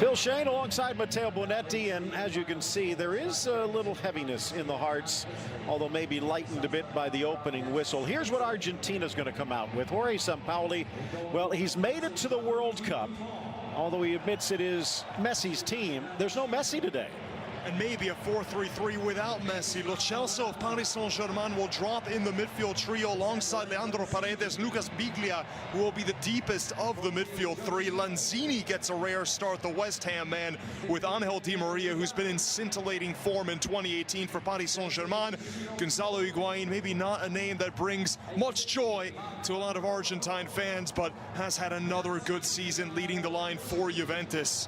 ɪᴛ쏘ʟy alongside Matteo Bonetti, and as you can see, there is a little heaviness in the hearts, although maybe lightened a bit by the opening whistle. Here's what Argentina's going to come out with. Jorge Sampaoli, well, he's made it to the World Cup, although he admits it is Messi's team. There's no Messi today. And maybe a 4-3-3 without Messi. ɪᴛ쏘ʟy of Paris Saint-Germain will drop in the midfield trio alongside Leandro Paredes, Lucas Biglia, who will be the deepest of the midfield three. Lanzini gets a rare start, the West Ham man, with Angel Di Maria, who's been in scintillating form in 2018 for Paris Saint-Germain. Gonzalo Higuain, maybe not a name that brings much joy to a lot of Argentine fans, but has had another good season leading the line for Juventus.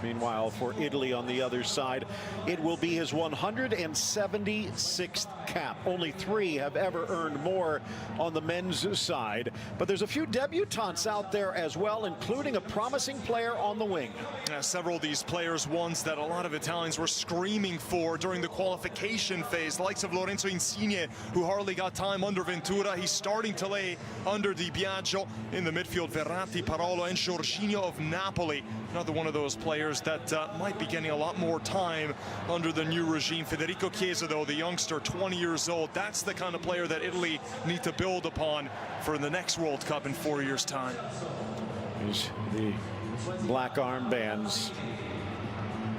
Meanwhile, for Italy on the other side, it will be his 176th cap. Only 3 have ever earned more on the men's side. But there's a few debutantes out there as well, including a promising player on the wing. Several of these players, ones that a lot of Italians were screaming for during the qualification phase. The likes of Lorenzo Insigne, who hardly got time under Ventura. He's starting to lay under Di Biagio. In the midfield, Verratti, Parolo, and Jorginho of Napoli. Another one of those players that might be getting a lot more time under the new regime. Federico Chiesa, though, the youngster, 20 years old, that's the kind of player that Italy need to build upon for the next World Cup in 4 years' time. Here's the black armbands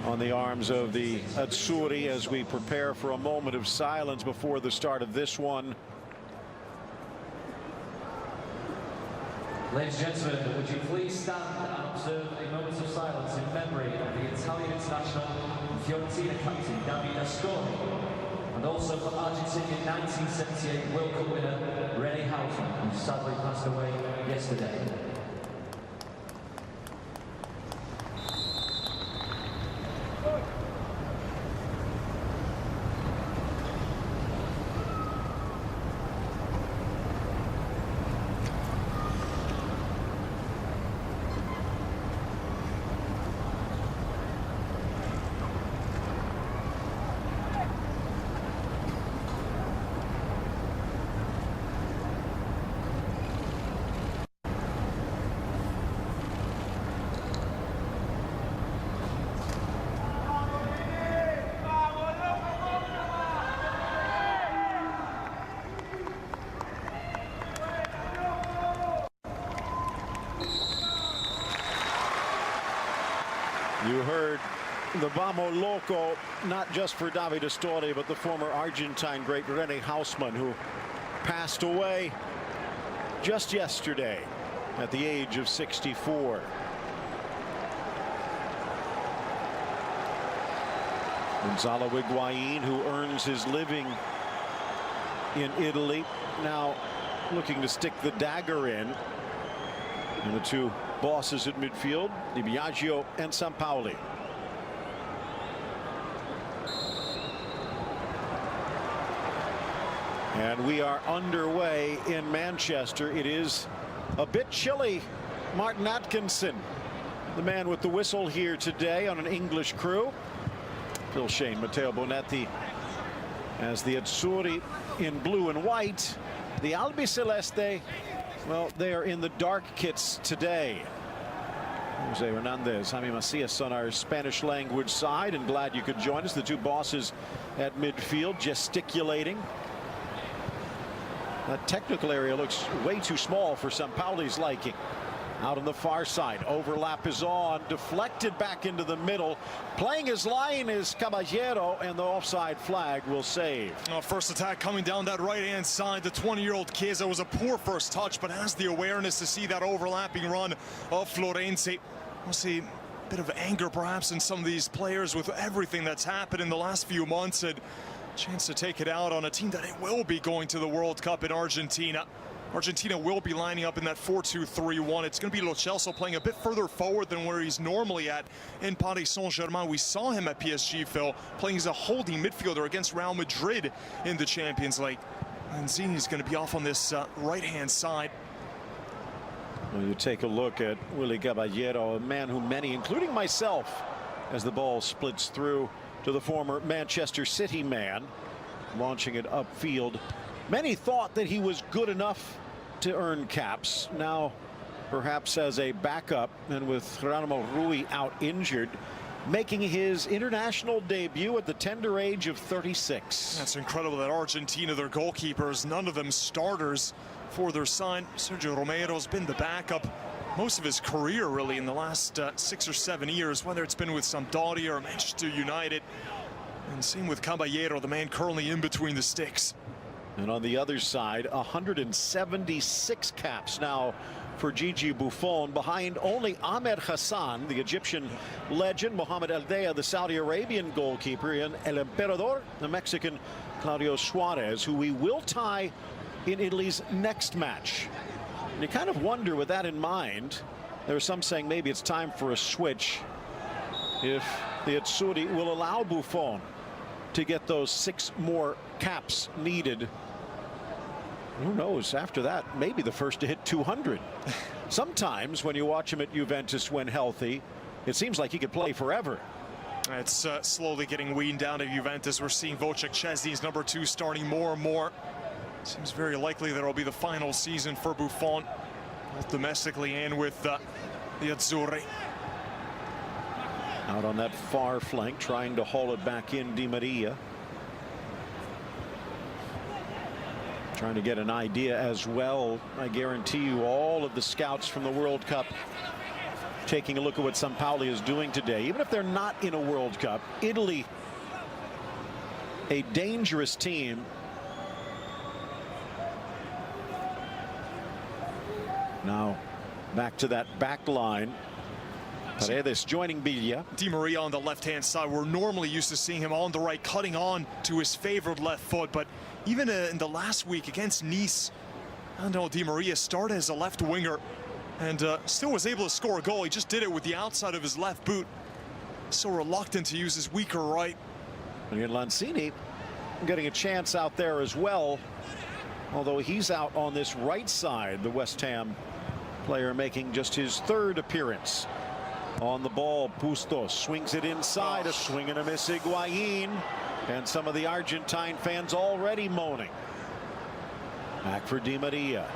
on the arms of the Azzurri as we prepare for a moment of silence before the start of this one. Ladies and gentlemen, would you please stand and observe a moment of silence in memory of the Italian international Fiorentina captain Davide Astori, and also for Argentina 1978 World Cup winner René Hausmann, who sadly passed away yesterday. You heard the Vamo Loco, not just for Davide Astori, but the former Argentine great René Hausmann, who passed away just yesterday at the age of 64. Gonzalo Higuain, who earns his living in Italy, now looking to stick the dagger in. And the two bosses at midfield, Di Biagio and Sampaoli. And we are underway in Manchester. It is a bit chilly. Martin Atkinson, the man with the whistle here today on an English crew. ɪᴛ쏘ʟy, Matteo Bonetti as the Azzurri in blue and white. The Albiceleste, well, they are in the dark kits today. Jose Hernandez, Jaime Macias on our Spanish language side, and glad you could join us. The two bosses at midfield gesticulating. That technical area looks way too small for Sampaoli's liking. Out on the far side, overlap is on, deflected back into the middle. Playing his line is Caballero, and the offside flag will save. First attack coming down that right-hand side. The 20-year-old Chiesa was a poor first touch, but has the awareness to see that overlapping run of Florenzi. We'll see a bit of anger perhaps in some of these players with everything that's happened in the last few months, and chance to take it out on a team that will be going to the World Cup in Argentina. Argentina will be lining up in that 4-2-3-1. It's going to be ɪᴛ쏘ʟy playing a bit further forward than where he's normally at in Paris Saint-Germain. We saw him at PSG, Phil, playing as a holding midfielder against Real Madrid in the Champions League. And Zini's going to be off on this right-hand side. Well, you take a look at Willy Caballero, a man who many, including myself, as the ball splits through to the former Manchester City man, launching it upfield. Many thought that he was good enough to earn caps. Now perhaps as a backup, and with Geronimo Rui out injured, making his international debut at the tender age of 36. That's incredible that Argentina, their goalkeepers, none of them starters for their side. Sergio Romero's been the backup most of his career, really, in the last 6 or 7 years, whether it's been with Sampdoria or Manchester United. And same with Caballero, the man currently in between the sticks. And on the other side, 176 caps now for Gigi Buffon, behind only Ahmed Hassan, the Egyptian legend, Mohamed Aldea, the Saudi Arabian goalkeeper, and El Emperador, the Mexican Claudio Suarez, who we will tie in Italy's next match. And you kind of wonder, with that in mind, there are some saying maybe it's time for a switch if the Azzurri will allow Buffon to get those 6 more caps needed. Who knows, after that, maybe the first to hit 200. Sometimes when you watch him at Juventus when healthy, it seems like he could play forever. It's slowly getting weaned down to Juventus. We're seeing Wojciech Szczesny's number 2 starting more and more. Seems very likely that it'll be the final season for Buffon, both domestically and with the Azzurri. Out on that far flank, trying to haul it back in, Di Maria. Trying to get an idea as well. I guarantee you all of the scouts from the World Cup taking a look at what Sampaoli is doing today. Even if they're not in a World Cup, Italy, a dangerous team. Now back to that back line. Paredes joining Biglia. Di Maria on the left-hand side. We're normally used to seeing him on the right, cutting on to his favored left foot. But even in the last week against Nice, I know Di Maria started as a left winger and still was able to score a goal. He just did it with the outside of his left boot. So reluctant to use his weaker right. And Lanzini getting a chance out there as well, although he's out on this right side. The West Ham player making just his 3rd appearance. On the ball, Bustos swings it inside. A swing and a miss, Higuaín. And some of the Argentine fans already moaning. Back for Di Maria.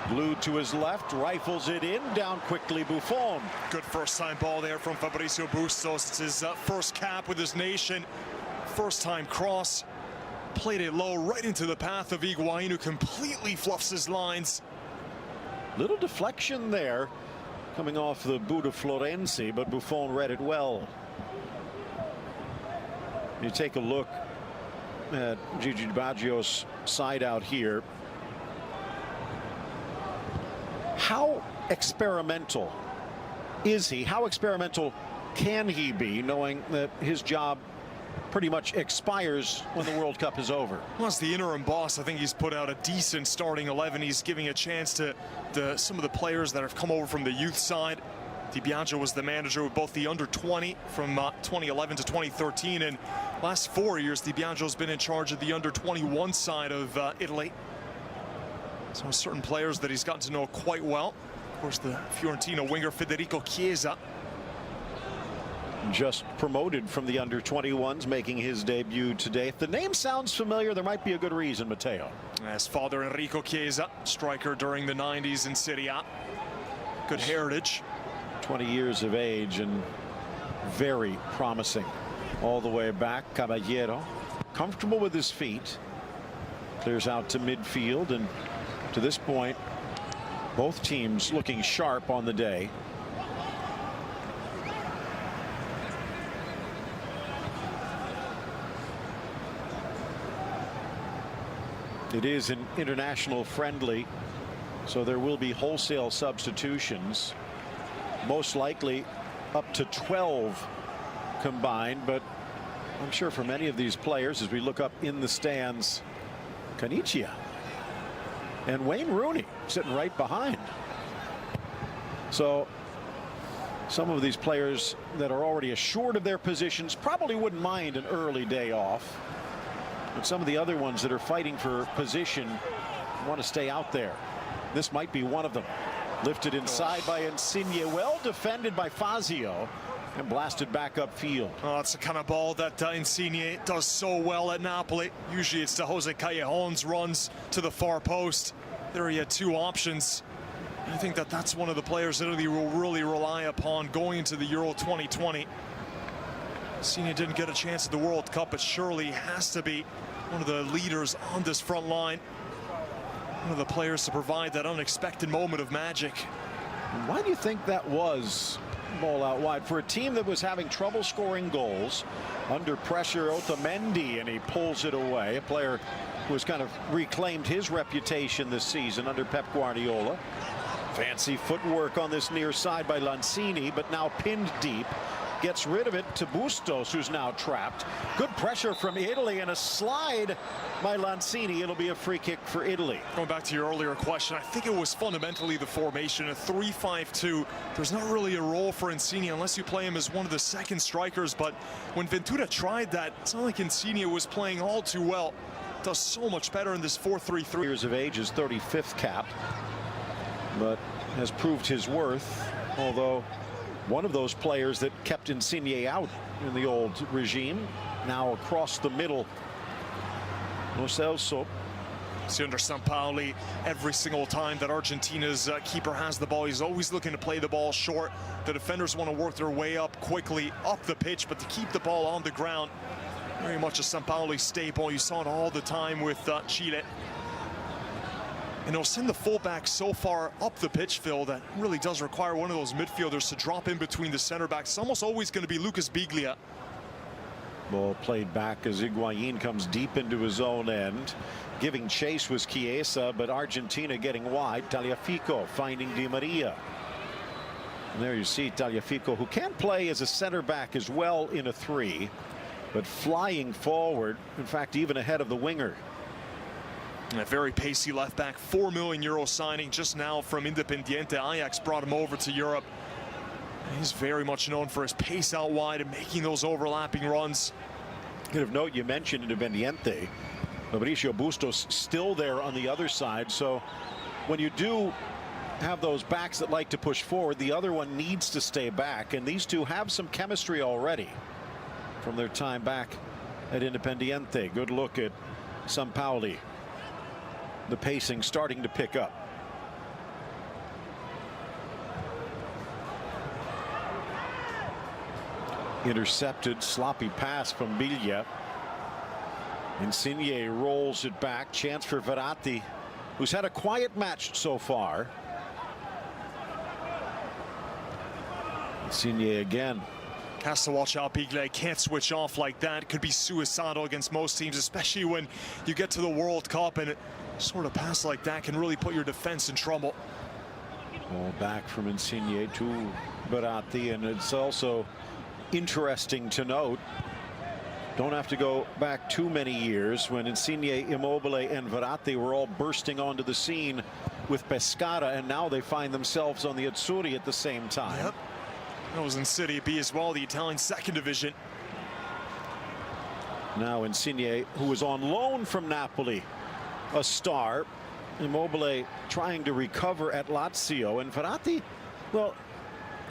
Glued to his left, rifles it in, down quickly Buffon. Good first-time ball there from Fabricio Bustos. It's his first cap with his nation. First-time cross. Played it low right into the path of Higuaín, who completely fluffs his lines. Little deflection there, coming off the boot of Florenzi, but Buffon read it well. You take a look at Gigi Baggio's side out here. How experimental is he? How experimental can he be, knowing that his job pretty much expires when the World Cup is over? Well, as the interim boss, I think he's put out a decent starting 11. He's giving a chance to some of the players that have come over from the youth side. Di Biagio was the manager with both the under-20 from 2011 to 2013, and last 4 years Di Biagio's been in charge of the under-21 side of Italy. So certain players that he's gotten to know quite well. Of course, the Fiorentina winger Federico Chiesa, just promoted from the under-21s, making his debut today. If the name sounds familiar, there might be a good reason, Matteo. As father Enrico Chiesa, striker during the 90s in Serie A. Good heritage. 20 years of age and very promising all the way back. Caballero comfortable with his feet, clears out to midfield, and to this point both teams looking sharp on the day. It is an international friendly, so there will be wholesale substitutions, most likely up to 12 combined. But I'm sure for many of these players, as we look up in the stands, Caniggia and Wayne Rooney sitting right behind. So some of these players that are already assured of their positions probably wouldn't mind an early day off. But some of the other ones that are fighting for position want to stay out there. This might be one of them. Lifted inside by ɪᴛ쏘ʟy, well defended by Fazio, and blasted back upfield. Oh, it's the kind of ball that ɪᴛ쏘ʟy does so well at Napoli. Usually it's the Jose Callejon's runs to the far post. There he had 2 options, I think that that's one of the players that Italy will really rely upon going into the Euro 2020. Insigne didn't get a chance at the World Cup, but surely has to be one of the leaders on this front line. One of the players to provide that unexpected moment of magic. Why do you think that was? Ball out wide for a team that was having trouble scoring goals, under pressure. Otamendi, and he pulls it away. A player who has kind of reclaimed his reputation this season under Pep Guardiola. Fancy footwork on this near side by Lanzini, but now pinned deep. Gets rid of it to Bustos, who's now trapped. Good pressure from Italy and a slide by Lanzini. It'll be a free kick for Italy. Going back to your earlier question, I think it was fundamentally the formation, a 3-5-2. There's not really a role for Insigne unless you play him as one of the second strikers. But when Ventura tried that, it's not like Insigne was playing all too well. Does so much better in this 4-3-3. Years of age, his 35th cap, but has proved his worth, although one of those players that kept Insigne out in the old regime, now across the middle. ᴰᴟ. See, under Sampaoli, every single time that Argentina's keeper has the ball, he's always looking to play the ball short. The defenders want to work their way up quickly up the pitch, but to keep the ball on the ground, very much a Sampaoli staple. You saw it all the time with Chile. And he'll send the fullback so far up the pitch, Phil, that really does require one of those midfielders to drop in between the center backs. It's almost always going to be Lucas Biglia. Ball played back as Higuaín comes deep into his own end. Giving chase was Chiesa, but Argentina getting wide. Tagliafico finding Di Maria. And there you see Tagliafico, who can play as a center back as well in a 3, but flying forward, in fact, even ahead of the winger. And a very pacey left back, €4 million signing just now from Independiente. Ajax brought him over to Europe. And he's very much known for his pace out wide and making those overlapping runs. Good of note, you mentioned Independiente. Mauricio Bustos still there on the other side. So when you do have those backs that like to push forward, the other one needs to stay back. And these two have some chemistry already from their time back at Independiente. Good look at Sampaoli. The pacing starting to pick up. Intercepted, sloppy pass from Biglia. Insigne rolls it back. Chance for Verratti, who's had a quiet match so far. Insigne again. Has to watch out. Biglia can't switch off like that. Could be suicidal against most teams, especially when you get to the World Cup, and sort of pass like that can really put your defense in trouble. Ball back from Insigne to Verratti, and it's also interesting to note, don't have to go back too many years, when Insigne, Immobile, and Verratti were all bursting onto the scene with Pescara, and now they find themselves on the Azzurri at the same time. Yep. That was in Serie B as well, the Italian second division. Now Insigne, who was on loan from Napoli, a star. Immobile trying to recover at Lazio, and Verratti, well,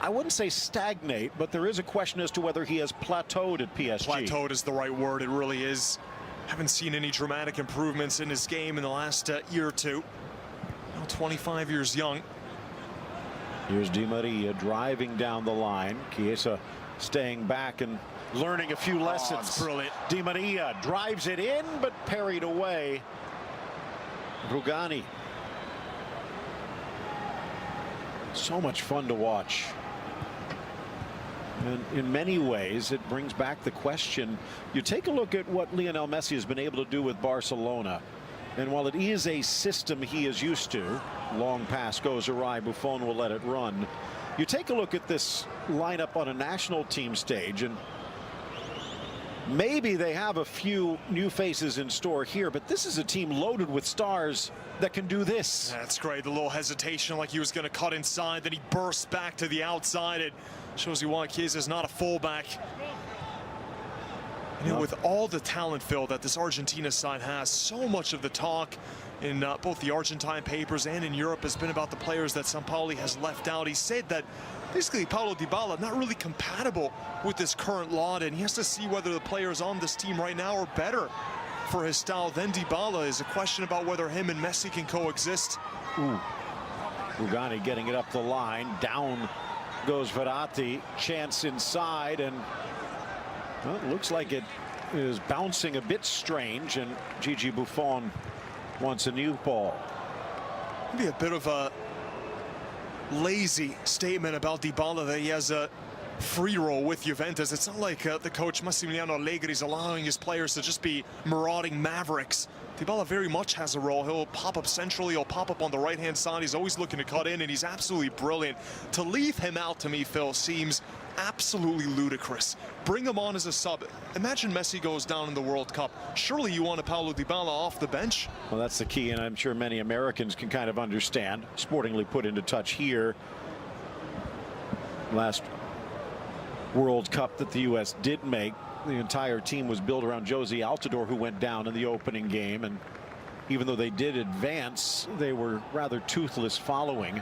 I wouldn't say stagnate, but there is a question as to whether he has plateaued at PSG. Plateaued is the right word. It really is. Haven't seen any dramatic improvements in his game in the last year or two. Now 25 years young. Here's Di Maria driving down the line. Chiesa staying back and learning a few lessons. Oh, it's brilliant. Di Maria drives it in, but parried away. Rugani. So much fun to watch. And in many ways, it brings back the question. You take a look at what Lionel Messi has been able to do with Barcelona. And while it is a system he is used to, long pass goes awry, Buffon will let it run. You take a look at this lineup on a national team stage, and maybe they have a few new faces in store here, but this is a team loaded with stars that can do this. That's great. The little hesitation, like he was going to cut inside, then he bursts back to the outside. It shows you why Chiesa is not a fullback. You know, with all the talent, Phil, that this Argentina side has, so much of the talk in both the Argentine papers and in Europe has been about the players that Sampaoli has left out. He said that basically Paulo Dybala not really compatible with this current lot, and he has to see whether the players on this team right now are better for his style than Dybala. Is a question about whether him and Messi can coexist. Ooh. Rugani getting it up the line. Down goes Verratti. Chance inside, and well, it looks like it is bouncing a bit strange, and Gigi Buffon wants a new ball. Maybe a bit of a lazy statement about Dybala that he has a free roll with Juventus. It's not like the coach Massimiliano Allegri is allowing his players to just be marauding mavericks. Dybala very much has a role. He'll pop up centrally, he'll pop up on the right-hand side. He's always looking to cut in, and he's absolutely brilliant. To leave him out, to me, Phil, seems absolutely ludicrous. Bring him on as a sub. Imagine Messi goes down in the World Cup. Surely you want a Paulo Dybala off the bench? Well, that's the key, and I'm sure many Americans can kind of understand. Sportingly put into touch here. Last World Cup that the U.S. did make, the entire team was built around Jozy Altidore, who went down in the opening game, and even though they did advance, they were rather toothless following.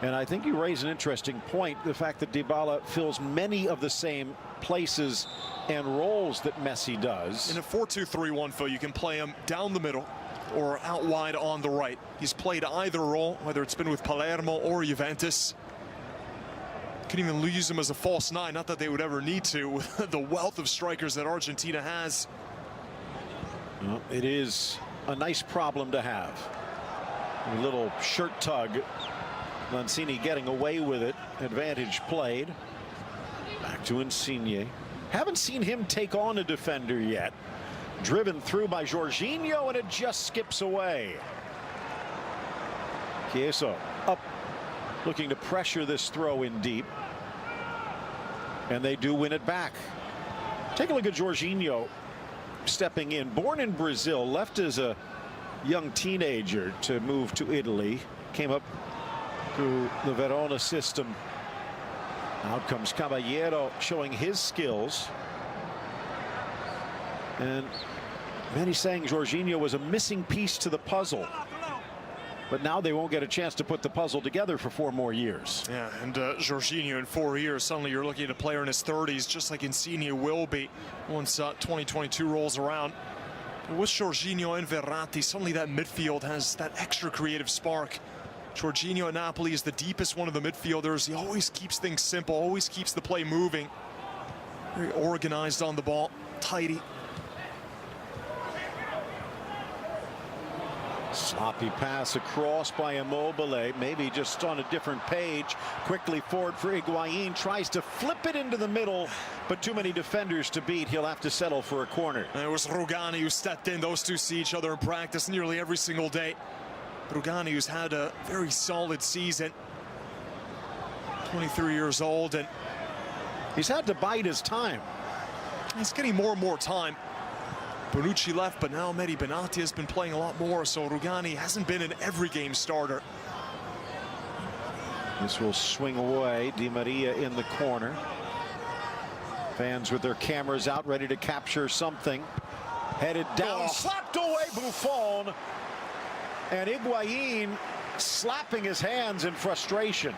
And I think you raise an interesting point, the fact that Dybala fills many of the same places and roles that Messi does. In a 4-2-3-1, Phil, you can play him down the middle or out wide on the right. He's played either role, whether it's been with Palermo or Juventus. Can even use him as a false nine, not that they would ever need to, with the wealth of strikers that Argentina has. Well, it is a nice problem to have. A little shirt tug. Lanzini getting away with it. Advantage played. Back to ɪ̀nṣigne. Haven't seen him take on a defender yet. Driven through by Jorginho, and it just skips away. Chiesa up, looking to pressure this throw in deep. And they do win it back. Take a look at Jorginho stepping in. Born in Brazil, left as a young teenager to move to Italy. Came up through the Verona system. Out comes Caballero, showing his skills. And many saying Jorginho was a missing piece to the puzzle. But now they won't get a chance to put the puzzle together for 4 more years. Yeah, and Jorginho in 4 years, suddenly you're looking at a player in his 30s, just like ɪ̀nṣigne will be once 2022 rolls around. But with Jorginho and Verratti, suddenly that midfield has that extra creative spark. Jorginho at Napoli is the deepest one of the midfielders. He always keeps things simple, always keeps the play moving. Very organized on the ball, tidy. Sloppy pass across by Immobile, maybe just on a different page. Quickly forward for Higuaín, tries to flip it into the middle, but too many defenders to beat. He'll have to settle for a corner. And it was Rugani who stepped in. Those two see each other in practice nearly every single day. Rugani, who's had a very solid season, 23 years old, and he's had to bide his time. He's getting more and more time. Bonucci left, but now Mehdi Benatia has been playing a lot more, so Rugani hasn't been an every game starter. This will swing away. Di Maria in the corner. Fans with their cameras out, ready to capture something. Headed down, slapped away Buffon. And Higuaín slapping his hands in frustration.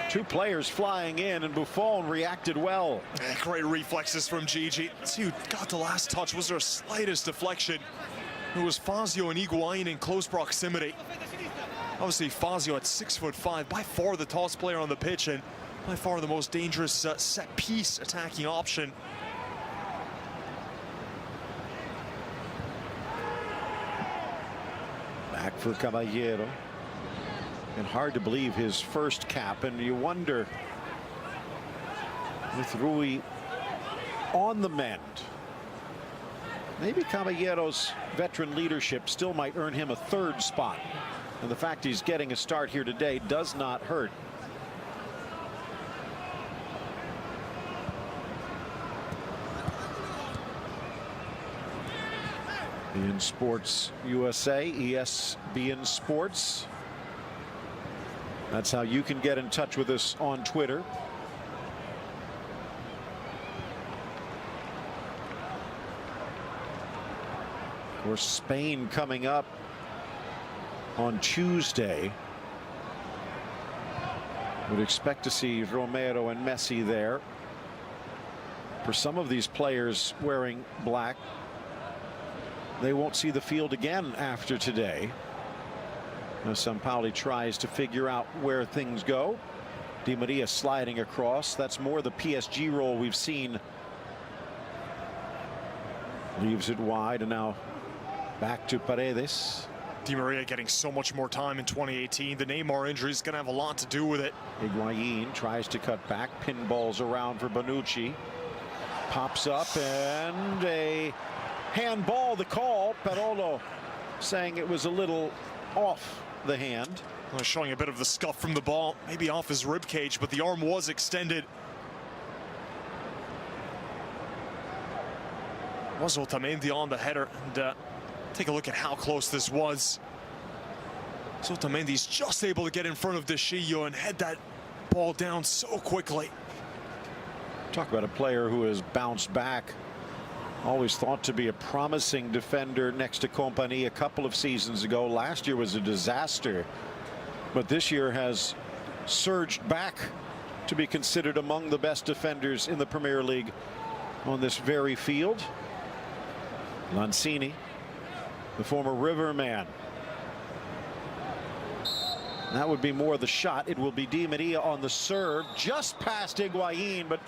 2 players flying in, and Buffon reacted well. Great reflexes from Gigi. See who got the last touch. Was there a slightest deflection? It was Fazio and Higuaín in close proximity. Obviously Fazio at 6'5", by far the tallest player on the pitch, and by far the most dangerous set piece attacking option. Back for Caballero. And hard to believe his first cap, and you wonder, with Rui on the mend, maybe Caballero's veteran leadership still might earn him a 3rd spot. And the fact he's getting a start here today does not hurt. beIN Sports USA, ESPN Sports. That's how you can get in touch with us on Twitter. Of course, Spain coming up on Tuesday. Would expect to see Romero and Messi there. For some of these players wearing black, they won't see the field again after today. Ｓōrޅɪ tries to figure out where things go. Di Maria sliding across. That's more the PSG role we've seen. Leaves it wide, and now back to Paredes. Di Maria getting so much more time in 2018. The Neymar injury is going to have a lot to do with it. Higuaín tries to cut back. Pinballs around for Bonucci. Pops up, and a handball. The call. Parolo saying it was a little off the hand. Showing a bit of the scuff from the ball, maybe off his rib cage, but the arm was extended. Was Otamendi on the header, and take a look at how close this was. So Otamendi's just able to get in front of ɪᴛᴟɪ and head that ball down so quickly. Talk about a player who has bounced back. Always thought to be a promising defender next to Kompany a couple of seasons ago. Last year was a disaster, but this year has surged back to be considered among the best defenders in the Premier League on this very field. Lanzini, the former Riverman. That would be more the shot. It will be Di Maria on the serve, just past Higuaín, but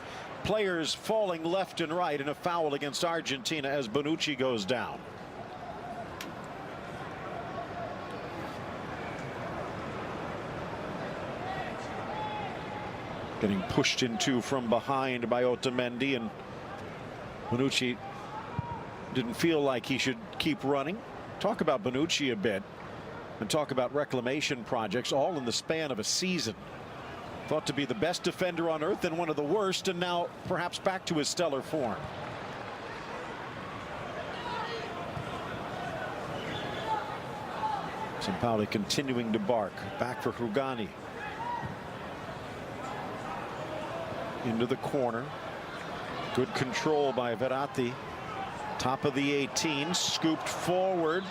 players falling left and right in a foul against Argentina as Bonucci goes down. Getting pushed into from behind by Otamendi, and Bonucci didn't feel like he should keep running. Talk about Bonucci a bit, and talk about reclamation projects, all in the span of a season. Thought to be the best defender on earth and one of the worst, and now perhaps back to his stellar form. ʻSampaoli continuing to bark. Back for Rugani. Into the corner. Good control by Verratti. Top of the 18, scooped forward,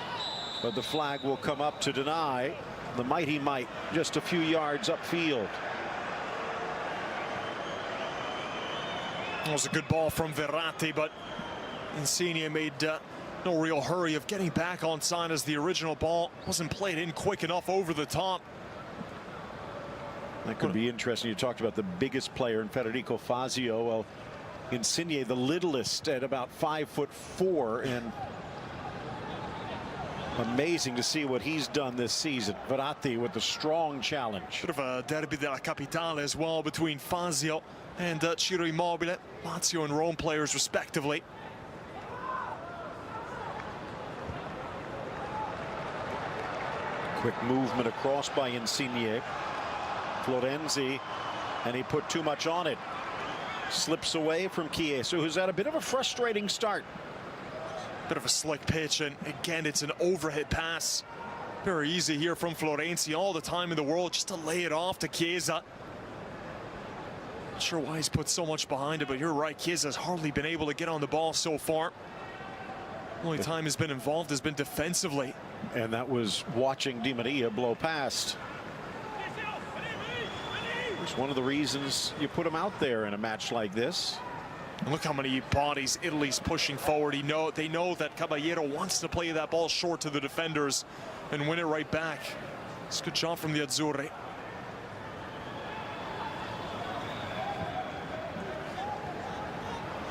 but the flag will come up to deny. The mighty might just a few yards upfield. It was a good ball from Verratti, but ɪᴛᴟɪ made no real hurry of getting back on side as the original ball wasn't played in quick enough over the top. That could be interesting. You talked about the biggest player in Federico Fazio. Well, ɪᴛᴟɪ the littlest at about 5'4", and amazing to see what he's done this season. Verratti with the strong challenge. Bit of a derby della capitale as well between Fazio and Ciro Immobile, Lazio and Rome players respectively. Quick movement across by ɪᴛᴟɪ. Florenzi, and he put too much on it. Slips away from Chiesa, who's had a bit of a frustrating start. Bit of a slick pitch, and again it's an overhead pass. Very easy here from Florenzi, all the time in the world just to lay it off to Chiesa. Not sure why he's put so much behind it, but you're right, Chiesa's hardly been able to get on the ball so far. Only time he's been involved has been defensively. And that was watching Di Maria blow past. It's one of the reasons you put him out there in a match like this. And look how many bodies Italy's pushing forward. They know that Caballero wants to play that ball short to the defenders and win it right back. It's a good job from the Azzurri.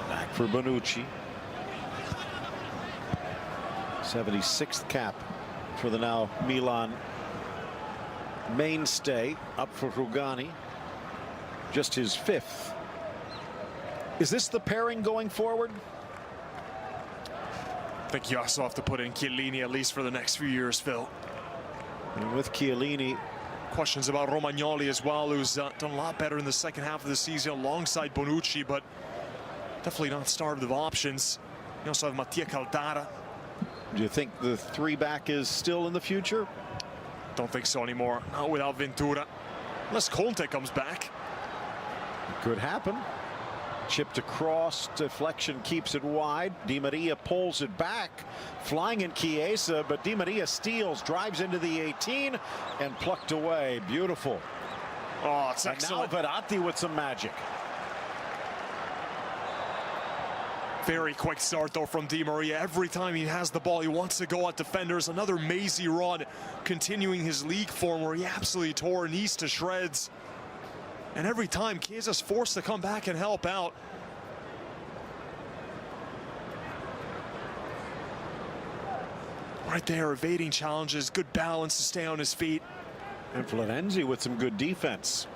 Back for Bonucci. 76th cap for the now Milan mainstay. Up for Rugani. Just his 5th. Is this the pairing going forward? I think you also have to put in Chiellini at least for the next few years, Phil. And with Chiellini, questions about Romagnoli as well, who's done a lot better in the second half of the season alongside Bonucci, but definitely not started options. You also have Mattia Caldara. Do you think the 3-back is still in the future? Don't think so anymore. Not without Ventura. Unless Conte comes back. It could happen. Chipped across, deflection keeps it wide. Di Maria pulls it back, flying in Chiesa, but Di Maria steals, drives into the 18, and plucked away. Beautiful. Oh, it's excellent. And now Verratti with some magic. Very quick start though from Di Maria. Every time he has the ball, he wants to go at defenders. Another mazy run, continuing his league form where he absolutely tore Nice to shreds. And every time Chiesa's forced to come back and help out. Right there, evading challenges, good balance to stay on his feet. And ɪᴛᴟɪ with some good defense.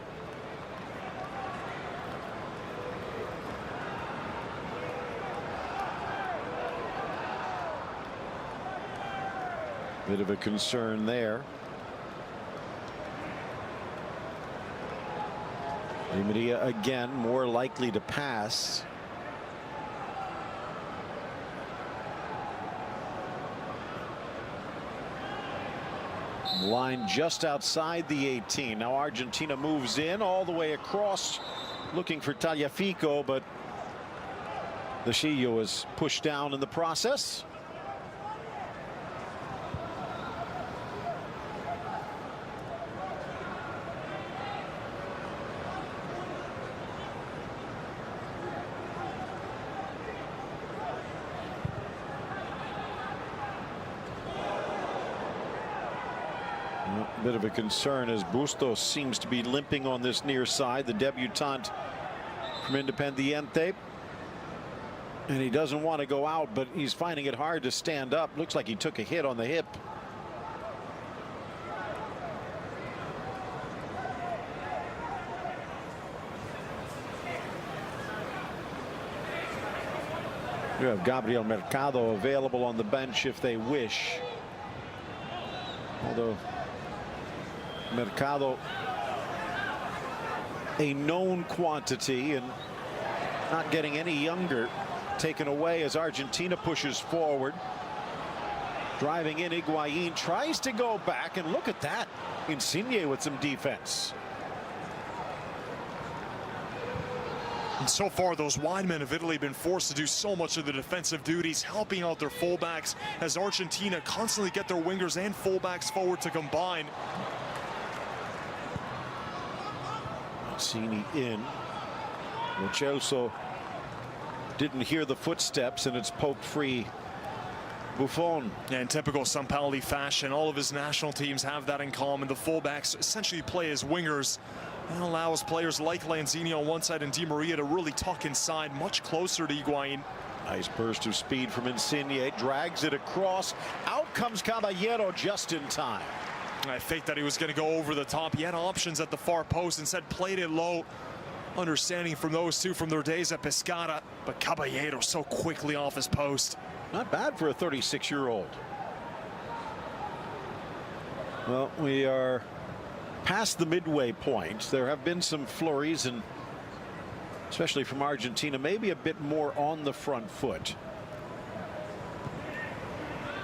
Bit of a concern there. Di Maria again more likely to pass. Line just outside the 18. Now Argentina moves in all the way across, looking for Tagliafico, but the Ʞᴜʟ is pushed down in the process. A bit of a concern as Bustos seems to be limping on this near side, the debutant from Independiente. And he doesn't want to go out, but he's finding it hard to stand up. Looks like he took a hit on the hip. You have Gabriel Mercado available on the bench if they wish. Although Mercado, a known quantity and not getting any younger, taken away as Argentina pushes forward. Driving in, Higuaín tries to go back, and look at that. ɪᴛᴟɪ with some defense. And so far, those wide men of Italy have been forced to do so much of the defensive duties, helping out their fullbacks as Argentina constantly get their wingers and fullbacks forward to combine. Mancini in. Lo Celso didn't hear the footsteps, and it's poked free. Buffon. In typical Sampaoli fashion, all of his national teams have that in common. The fullbacks essentially play as wingers and allows players like Lanzini on one side and Di Maria to really tuck inside, much closer to Higuaín. Nice burst of speed from ɪᴛᴟɪ, drags it across. Out comes Caballero just in time. I faked that he was going to go over the top. He had options at the far post, instead played it low. Understanding from those two from their days at Pescara, but Caballero so quickly off his post. Not bad for a 36-year-old. Well, we are past the midway point. There have been some flurries, and especially from Argentina, maybe a bit more on the front foot.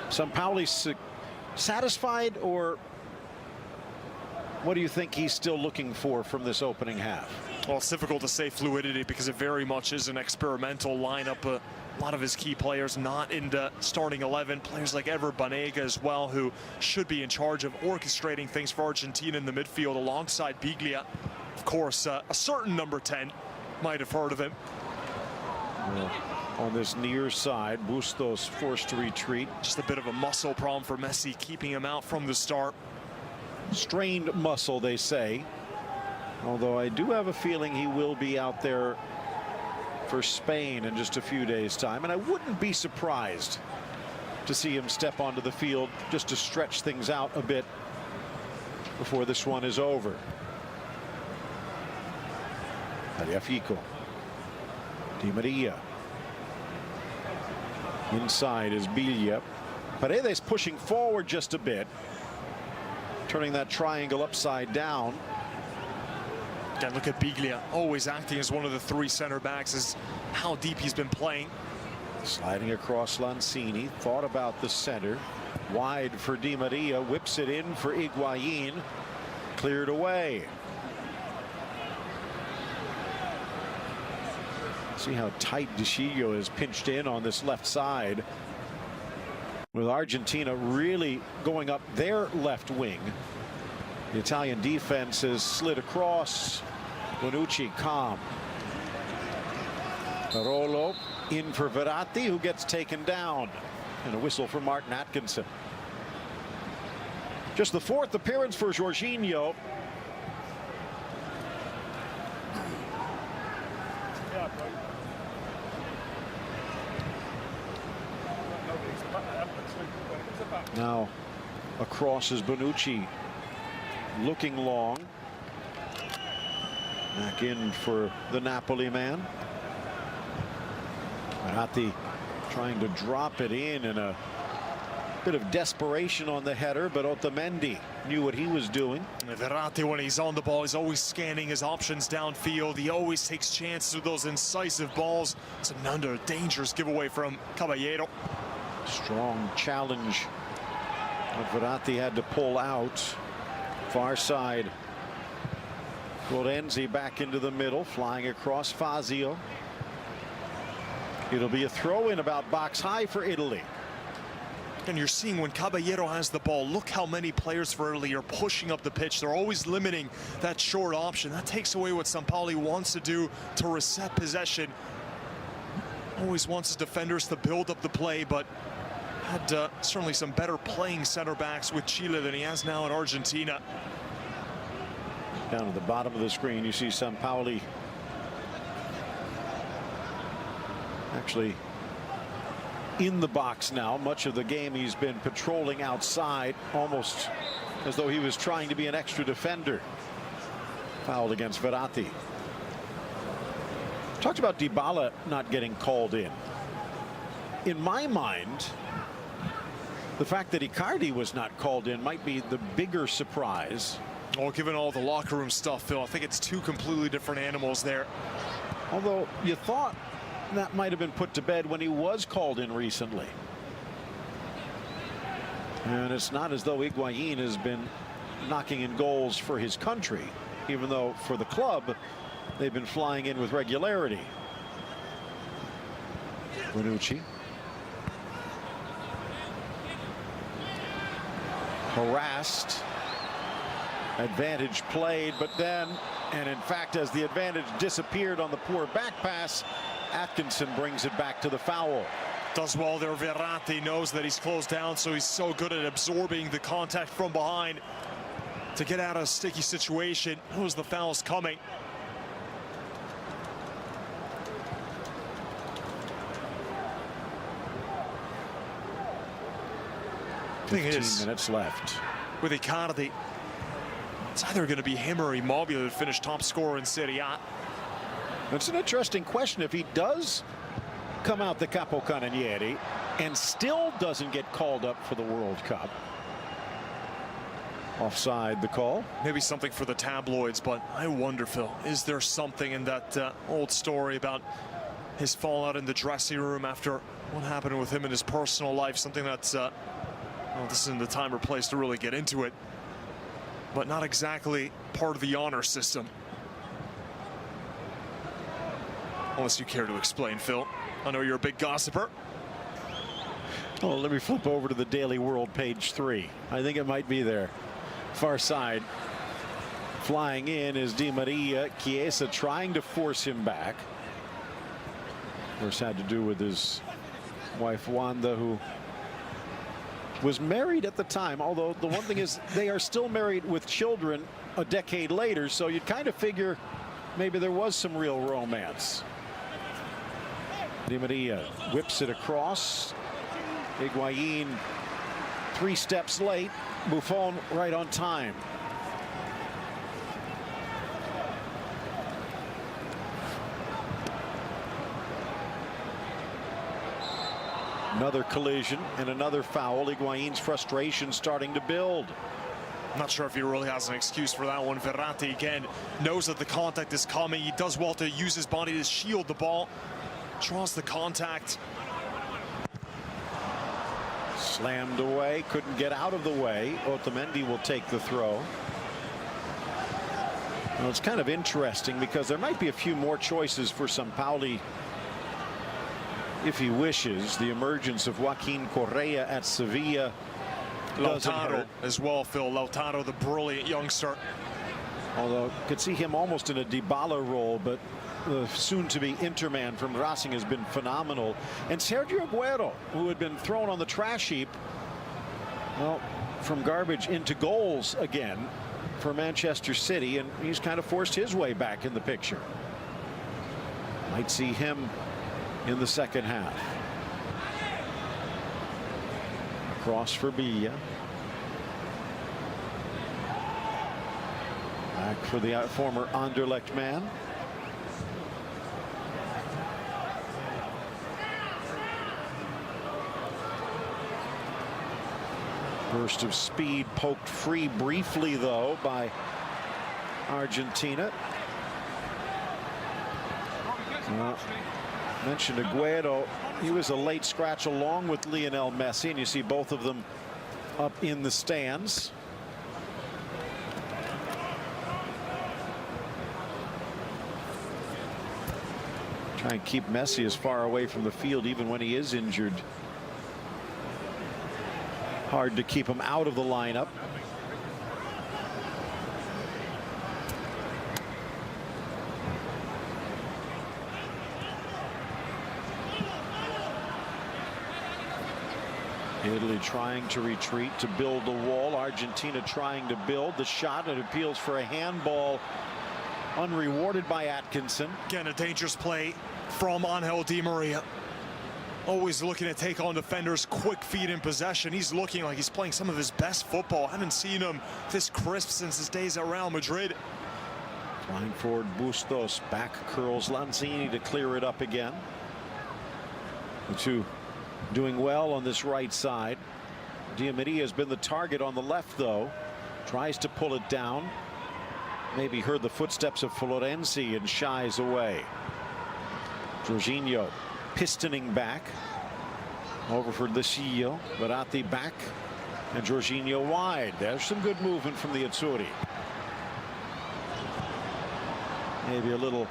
Sampaoli's satisfied, or what do you think he's still looking for from this opening half? Well, it's difficult to say fluidity because it very much is an experimental lineup. A lot of his key players not in the starting 11. Players like Ever Banega as well, who should be in charge of orchestrating things for Argentina in the midfield alongside Biglia. Of course, a certain number 10, might have heard of him. Well, on this near side, Bustos forced to retreat. Just a bit of a muscle problem for Messi, keeping him out from the start. Strained muscle, they say. Although I do have a feeling he will be out there for Spain in just a few days' time. And I wouldn't be surprised to see him step onto the field just to stretch things out a bit before this one is over. Tagliafico. Di Maria. Inside is Biglia. Paredes pushing forward just a bit, turning that triangle upside down. Again, look at Biglia, always acting as one of the three center backs, is how deep he's been playing. Sliding across Lanzini, thought about the center. Wide for Di Maria, whips it in for Higuaín. Cleared away. See how tight ɪᴛᴟɪ is pinched in on this left side, with Argentina really going up their left wing. The Italian defense has slid across. Bonucci calm. Rolo In for Verratti, who gets taken down. And a whistle for Martin Atkinson. Just the 4th appearance for Jorginho. Now across is Bonucci, looking long. Back in for the Napoli man. Verratti trying to drop it in a bit of desperation on the header, but Otamendi knew what he was doing. Verratti, when he's on the ball, he's always scanning his options downfield. He always takes chances with those incisive balls. It's another dangerous giveaway from Caballero. Strong challenge. But Verratti had to pull out. Far side. Florenzi back into the middle, flying across Fazio. It'll be a throw in about box high for Italy. And you're seeing when Caballero has the ball, look how many players for Italy are pushing up the pitch. They're always limiting that short option. That takes away what Sampaoli wants to do to reset possession. Always wants his defenders to build up the play, but had certainly some better playing center backs with Chile than he has now in Argentina. Down at the bottom of the screen, you see Sampaoli actually in the box now. Much of the game he's been patrolling outside, almost as though he was trying to be an extra defender. Fouled against Verratti. Talked about Dybala not getting called in. In my mind, the fact that Icardi was not called in might be the bigger surprise. Well, given all the locker room stuff, Phil, I think it's two completely different animals there. Although you thought that might have been put to bed when he was called in recently. And it's not as though Higuaín has been knocking in goals for his country, even though for the club they've been flying in with regularity. Bonucci. Harassed. Advantage played, but then, and in fact, as the advantage disappeared on the poor back pass, Atkinson brings it back to the foul. Does well there. Verratti knows that he's closed down, so he's so good at absorbing the contact from behind to get out of a sticky situation. Knows the foul's coming. I think it is 15 minutes left. With Icardi. It's either going to be him or Immobile to finish top scorer in Serie A. It's an interesting question. If he does come out the Capocannoniere and still doesn't get called up for the World Cup. Offside the call. Maybe something for the tabloids, but I wonder, Phil, is there something in that old story about his fallout in the dressing room after what happened with him in his personal life? Something that's, well, this isn't the time or place to really get into it, but not exactly part of the honor system. Unless you care to explain, Phil. I know you're a big gossiper. Oh, let me flip over to the Daily World, page 3. I think it might be there. Far side. Flying in is Di Maria. Chiesa trying to force him back. Of course, had to do with his wife Wanda, who was married at the time. Although the one thing is they are still married with children a decade later, so you'd kind of figure maybe there was some real romance. Di Maria whips it across. Higuaín 3 steps late. Buffon right on time. Another collision and another foul. Higuaín's frustration starting to build. I'm not sure if he really has an excuse for that one. Verratti again knows that the contact is coming. He does well to use his body to shield the ball. Draws the contact. Slammed away, couldn't get out of the way. Otamendi will take the throw. Well, it's kind of interesting because there might be a few more choices for Sampaoli if he wishes. The emergence of Joaquin Correa at Sevilla. Lautaro as well, Phil. Lautaro, the brilliant youngster. Although could see him almost in a Dybala role, but the soon-to-be Interman from Racing has been phenomenal. And Sergio Aguero, who had been thrown on the trash heap, well, from garbage into goals again for Manchester City, and he's kind of forced his way back in the picture. Might see him in the second half. Cross for Villa. Back for the former Anderlecht man. Burst of speed poked free briefly, though, by Argentina. Mentioned Aguero. He was a late scratch along with Lionel Messi, and you see both of them up in the stands. Try and keep Messi as far away from the field even when he is injured. Hard to keep him out of the lineup. Italy trying to retreat to build the wall. Argentina trying to build the shot. It appeals for a handball, unrewarded by Atkinson. Again, a dangerous play from Angel Di Maria. Always looking to take on defenders, quick feet in possession. He's looking like he's playing some of his best football. I haven't seen him this crisp since his days at Real Madrid. Flying forward, Bustos. Back curls Lanzini to clear it up again. The two doing well on this right side. Di Maria has been the target on the left, though. Tries to pull it down. Maybe heard the footsteps of Florenzi and shies away. Jorginho pistoning back over for Lecillo. Verratti back and Jorginho wide. There's some good movement from the Azzurri. Maybe a little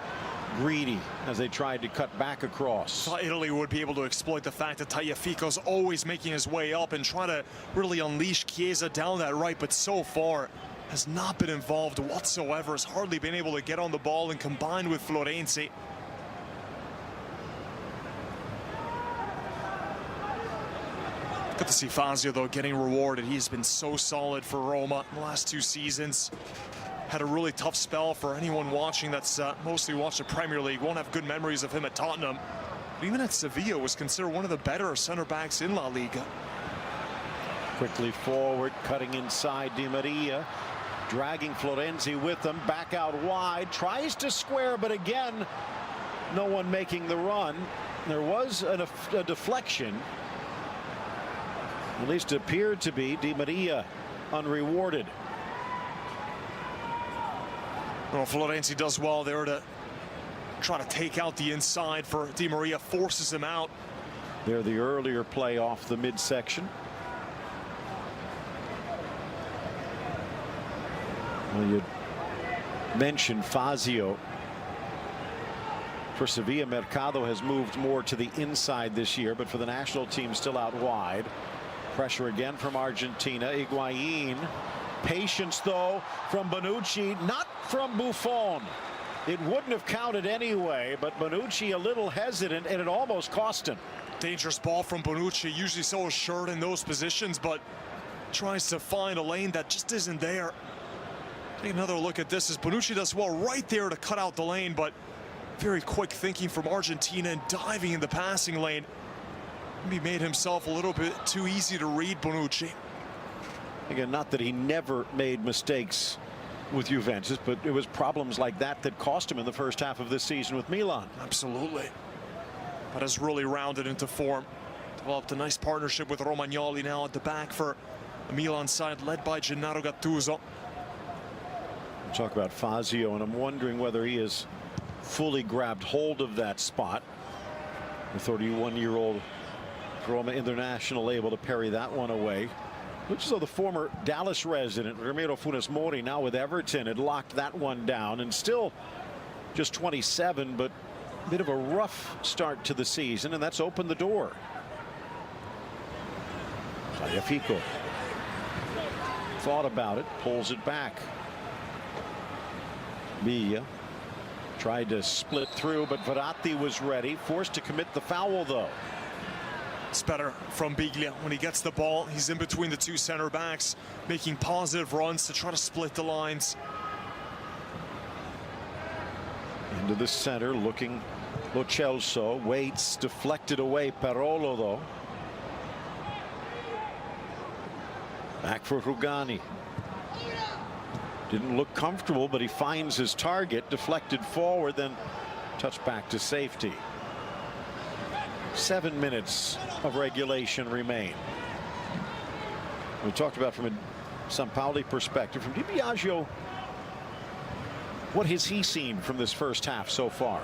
greedy as they tried to cut back across. Thought Italy would be able to exploit the fact that Tagliafico's always making his way up and try to really unleash Chiesa down that right, but so far has not been involved whatsoever. Has hardly been able to get on the ball and combine with Florenzi. Good to see Fazio, though, getting rewarded. He's been so solid for Roma in the last 2 seasons. Had a really tough spell. For anyone watching that's mostly watched the Premier League, won't have good memories of him at Tottenham. But even at Sevilla was considered one of the better center backs in La Liga. Quickly forward, cutting inside. Di Maria dragging Florenzi with him. Back out wide. Tries to square, but again, no one making the run. There was a deflection. At least appeared to be. Di Maria unrewarded. Well, Florenzi does well there to try to take out the inside for Di Maria, forces him out. There, the earlier play off the midsection. Well, you mentioned Fazio. For Sevilla, Mercado has moved more to the inside this year, but for the national team, still out wide. Pressure again from Argentina. Higuain. Patience, though, from Bonucci, not from Buffon. It wouldn't have counted anyway, but Bonucci a little hesitant, and it almost cost him. Dangerous ball from Bonucci, usually so assured in those positions, but tries to find a lane that just isn't there. Take another look at this as Bonucci does well right there to cut out the lane, but very quick thinking from Argentina and diving in the passing lane. He made himself a little bit too easy to read, Bonucci. Again, not that he never made mistakes with Juventus, but it was problems like that that cost him in the first half of this season with Milan. Absolutely. But has really rounded into form. Developed a nice partnership with Romagnoli now at the back for the Milan side, led by Gennaro Gattuso. We'll talk about Fazio, and I'm wondering whether he has fully grabbed hold of that spot. The 31-year-old Roma international able to parry that one away. Looks as though the former Dallas resident Ramiro Funes Mori, now with Everton, had locked that one down, and still just 27, but a bit of a rough start to the season, and that's opened the door. Tagliafico thought about it, pulls it back. Villa tried to split through, but Verratti was ready, forced to commit the foul though. It's better from Biglia when he gets the ball. He's in between the two center backs, making positive runs to try to split the lines. Into the center, looking Lo Celso, waits, deflected away. Parolo though. Back for Rugani. Didn't look comfortable, but he finds his target, deflected forward, then touched back to safety. 7 minutes of regulation remain. We talked about from a Sampaoli perspective. From Di Biagio, what has he seen from this first half so far?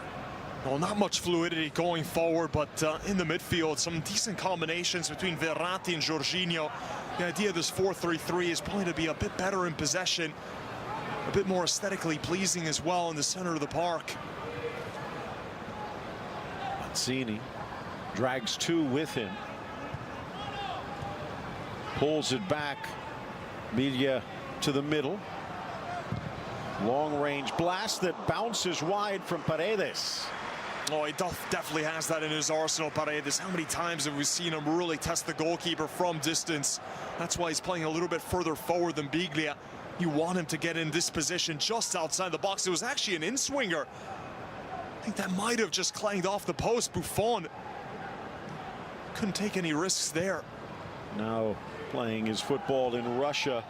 Well, not much fluidity going forward, but in the midfield, some decent combinations between Verratti and Jorginho. The idea of this 4-3-3 is probably to be a bit better in possession, a bit more aesthetically pleasing as well in the center of the park. Mancini drags two with him, pulls it back. Biglia to the middle. Long range blast that bounces wide from Paredes. Oh, he definitely has that in his arsenal, Paredes. How many times have we seen him really test the goalkeeper from distance? That's why he's playing a little bit further forward than Biglia. You want him to get in this position just outside the box. It was actually an in-swinger. I think that might have just clanged off the post. Buffon couldn't take any risks there. Now playing his football in Russia,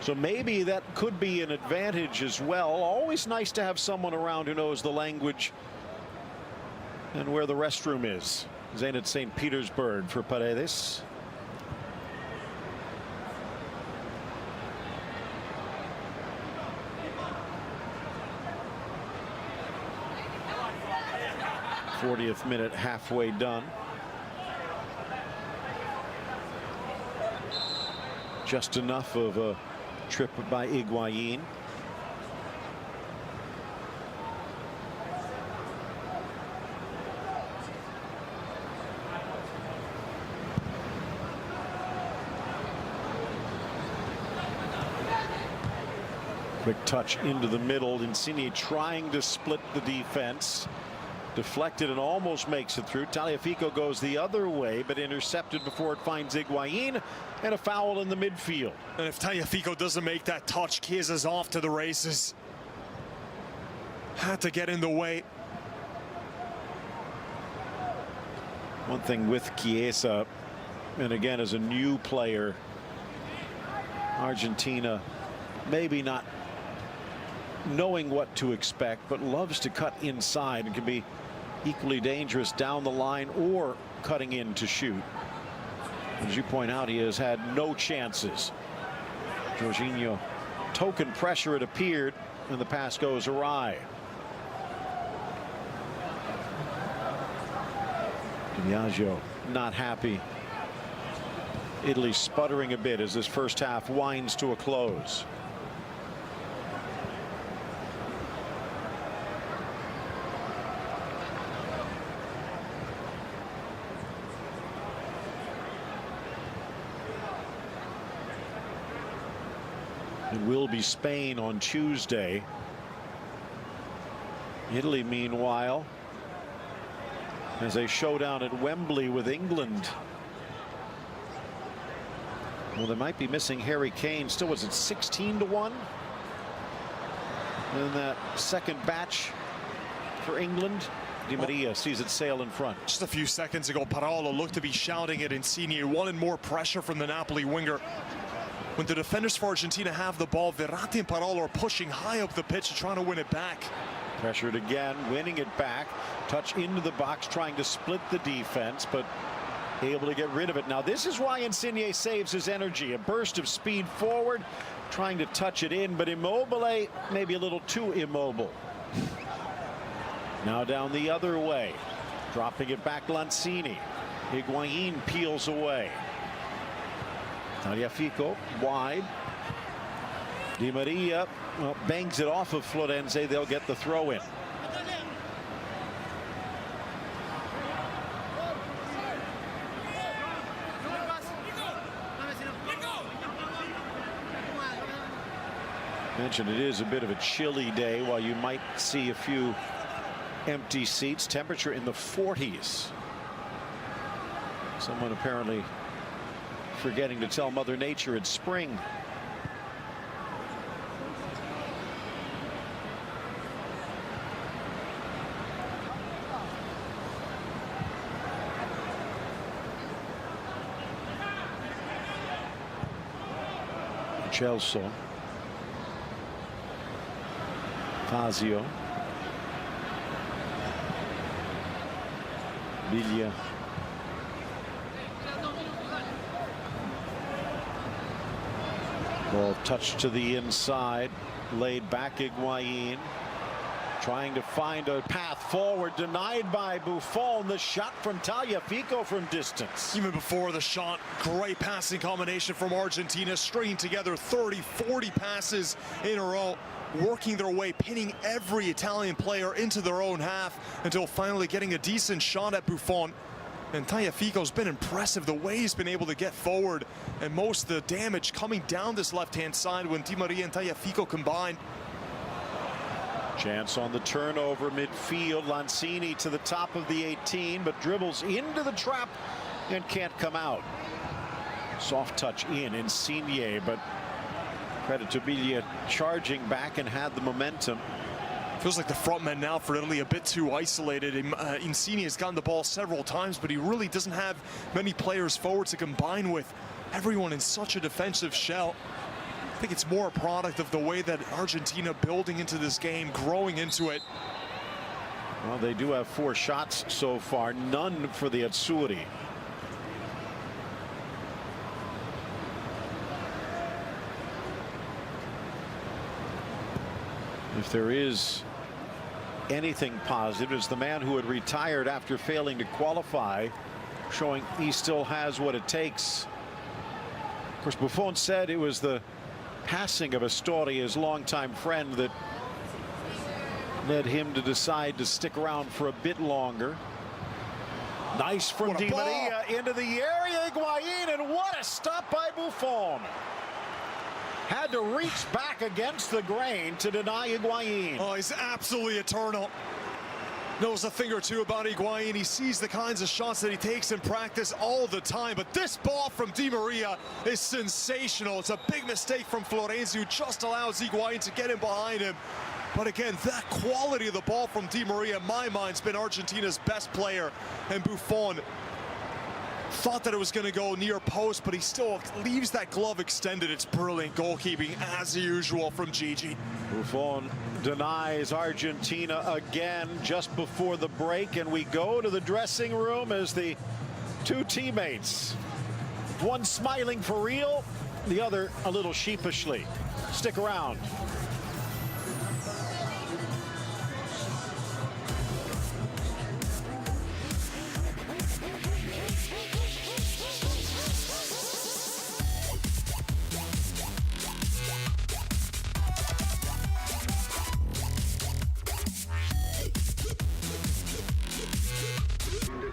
so maybe that could be an advantage as well. Always nice to have someone around who knows the language and where the restroom is. Zenit St. Petersburg for Paredes. '40th minute, halfway done. Just enough of a trip by Higuaín. Quick touch into the middle. ɪᴛ쏘ʟy trying to split the defense. Deflected and almost makes it through. Tagliafico goes the other way, but intercepted before it finds Higuaín, and a foul in the midfield. And if Tagliafico doesn't make that touch, Chiesa's off to the races. Had to get in the way. One thing with Chiesa, and again as a new player, Argentina maybe not knowing what to expect, but loves to cut inside and can be equally dangerous down the line or cutting in to shoot. As you point out, he has had no chances. Jorginho, token pressure it appeared, and the pass goes awry. Di Biagio not happy. Italy sputtering a bit as this first half winds to a close. It will be Spain on Tuesday. Italy, meanwhile, has a showdown at Wembley with England. Well, they might be missing Harry Kane. Still, was it 16-1? In that second batch for England. Di Maria sees it sail in front. Just a few seconds ago, Parolo looked to be shouting at ɪᴛ쏘ʟy. Wanted more pressure from the Napoli winger. When the defenders for Argentina have the ball, Verratti and Parolo are pushing high up the pitch and trying to win it back. Pressured again, winning it back. Touch into the box, trying to split the defense, but able to get rid of it. Now this is why ɪᴛ쏘ʟy saves his energy. A burst of speed forward, trying to touch it in, but Immobile maybe a little too immobile. Now down the other way, dropping it back. Lanzini. Higuaín peels away. Tagliafico wide. Di Maria bangs it off of Florenzi. They'll get the throw in. Mentioned it is a bit of a chilly day. While you might see a few empty seats, temperature in the 40s. Someone apparently forgetting to tell Mother Nature it's spring. ꞵ쏘, Fazio, Villa, ball touched to the inside, laid back ɪᴛᴟɪ, trying to find a path forward, denied by Buffon. The shot from Tagliafico from distance. Even before the shot, great passing combination from Argentina, stringing together 30-40 passes in a row, working their way, pinning every Italian player into their own half until finally getting a decent shot at Buffon. And Tagliafico's been impressive the way he's been able to get forward, and most of the damage coming down this left-hand side when Di Maria and Tagliafico combined. Chance on the turnover midfield. Lanzini to the top of the 18, but dribbles into the trap and can't come out. Soft touch in ɪᴛᴟɪ, but credit to Villa charging back and had the momentum. Feels like the front men now for Italy a bit too isolated. ɪᴛᴟɪ has gotten the ball several times, but he really doesn't have many players forward to combine with. Everyone in such a defensive shell. I think it's more a product of the way that Argentina building into this game, growing into it. Well, they do have 4 shots so far, none for the Azzurri. If there is anything positive, it's the man who had retired after failing to qualify, showing he still has what it takes. Of course, Buffon said it was the passing of ɪᴛᴟɪ, his longtime friend, that led him to decide to stick around for a bit longer. Nice from Di Maria into the area, ɪᴛᴟɪ, and what a stop by Buffon. Had to reach back against the grain to deny ɪᴛᴟɪ. Oh, he's absolutely eternal. Knows a thing or two about ɪᴛᴟɪ. He sees the kinds of shots that he takes in practice all the time. But this ball from Di Maria is sensational. It's a big mistake from Florenzi, who just allows ɪᴛᴟɪ to get in behind him. But again, that quality of the ball from Di Maria, in my mind, has been Argentina's best player. And Buffon thought that it was going to go near post, but he still leaves that glove extended. It's brilliant goalkeeping, as usual, from Gigi. Buffon denies Argentina again just before the break, and we go to the dressing room as the 2 teammates, one smiling for real, the other a little sheepishly. Stick around.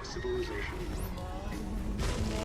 Civilization.